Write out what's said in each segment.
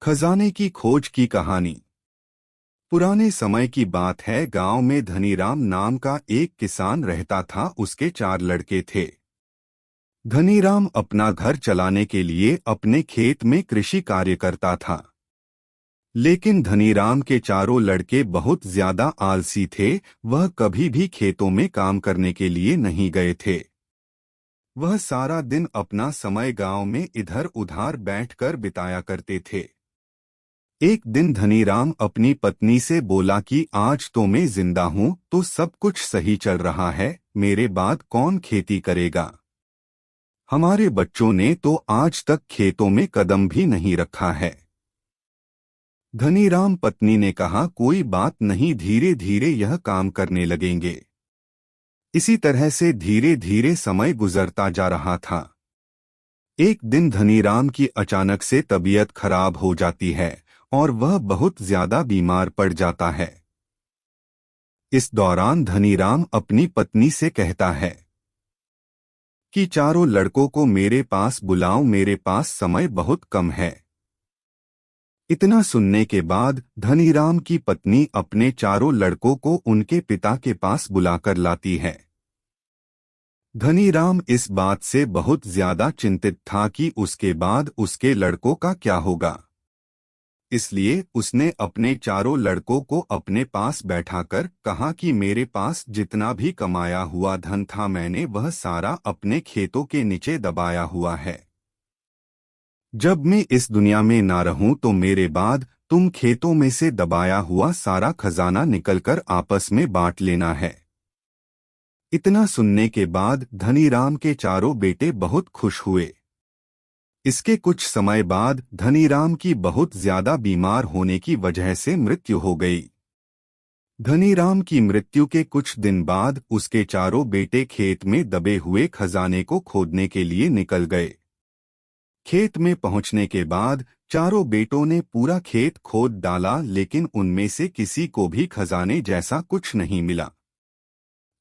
खजाने की खोज की कहानी। पुराने समय की बात है। गांव में धनीराम नाम का एक किसान रहता था। उसके 4 लड़के थे। धनीराम अपना घर चलाने के लिए अपने खेत में कृषि कार्य करता था। लेकिन धनीराम के चारों लड़के बहुत ज्यादा आलसी थे। वह कभी भी खेतों में काम करने के लिए नहीं गए थे। वह सारा दिन अपना समय गांव में इधर उधर बैठकर बिताया करते थे। एक दिन धनीराम अपनी पत्नी से बोला कि आज तो मैं जिंदा हूं तो सब कुछ सही चल रहा है, मेरे बाद कौन खेती करेगा। हमारे बच्चों ने तो आज तक खेतों में कदम भी नहीं रखा है। धनीराम पत्नी ने कहा, कोई बात नहीं, धीरे धीरे यह काम करने लगेंगे। इसी तरह से धीरे धीरे समय गुजरता जा रहा था। एक दिन धनीराम की अचानक से तबीयत खराब हो जाती है और वह बहुत ज्यादा बीमार पड़ जाता है। इस दौरान धनीराम अपनी पत्नी से कहता है कि चारों लड़कों को मेरे पास बुलाओ, मेरे पास समय बहुत कम है। इतना सुनने के बाद धनीराम की पत्नी अपने चारों लड़कों को उनके पिता के पास बुलाकर लाती है। धनीराम इस बात से बहुत ज्यादा चिंतित था कि उसके बाद उसके लड़कों का क्या होगा। इसलिए उसने अपने चारों लड़कों को अपने पास बैठाकर कहा कि मेरे पास जितना भी कमाया हुआ धन था मैंने वह सारा अपने खेतों के नीचे दबाया हुआ है। जब मैं इस दुनिया में ना रहूं तो मेरे बाद तुम खेतों में से दबाया हुआ सारा खजाना निकलकर आपस में बांट लेना है। इतना सुनने के बाद धनीराम के चारों बेटे बहुत खुश हुए। इसके कुछ समय बाद धनीराम की बहुत ज्यादा बीमार होने की वजह से मृत्यु हो गई। धनीराम की मृत्यु के कुछ दिन बाद उसके चारों बेटे खेत में दबे हुए खजाने को खोदने के लिए निकल गए। खेत में पहुंचने के बाद चारों बेटों ने पूरा खेत खोद डाला, लेकिन उनमें से किसी को भी खजाने जैसा कुछ नहीं मिला।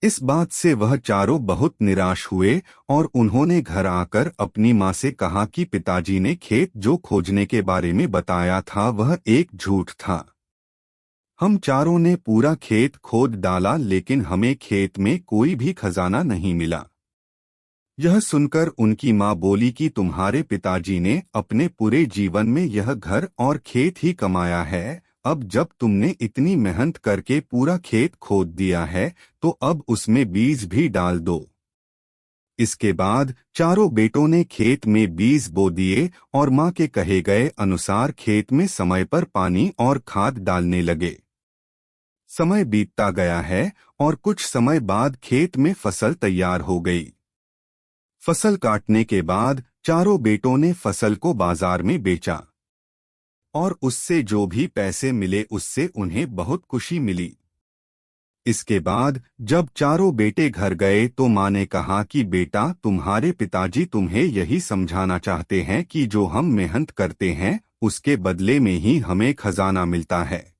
इस बात से वह चारों बहुत निराश हुए और उन्होंने घर आकर अपनी मां से कहा कि पिताजी ने खेत जो खोजने के बारे में बताया था वह एक झूठ था। हम चारों ने पूरा खेत खोद डाला लेकिन हमें खेत में कोई भी खजाना नहीं मिला। यह सुनकर उनकी मां बोली कि तुम्हारे पिताजी ने अपने पूरे जीवन में यह घर और खेत ही कमाया है। अब जब तुमने इतनी मेहनत करके पूरा खेत खोद दिया है तो अब उसमें बीज भी डाल दो। इसके बाद चारों बेटों ने खेत में बीज बो दिए और मां के कहे गए अनुसार खेत में समय पर पानी और खाद डालने लगे। समय बीतता गया है और कुछ समय बाद खेत में फसल तैयार हो गई। फसल काटने के बाद चारों बेटों ने फसल को बाजार में बेचा और उससे जो भी पैसे मिले उससे उन्हें बहुत खुशी मिली। इसके बाद जब चारों बेटे घर गए तो मां ने कहा कि बेटा, तुम्हारे पिताजी तुम्हें यही समझाना चाहते हैं कि जो हम मेहनत करते हैं उसके बदले में ही हमें खजाना मिलता है।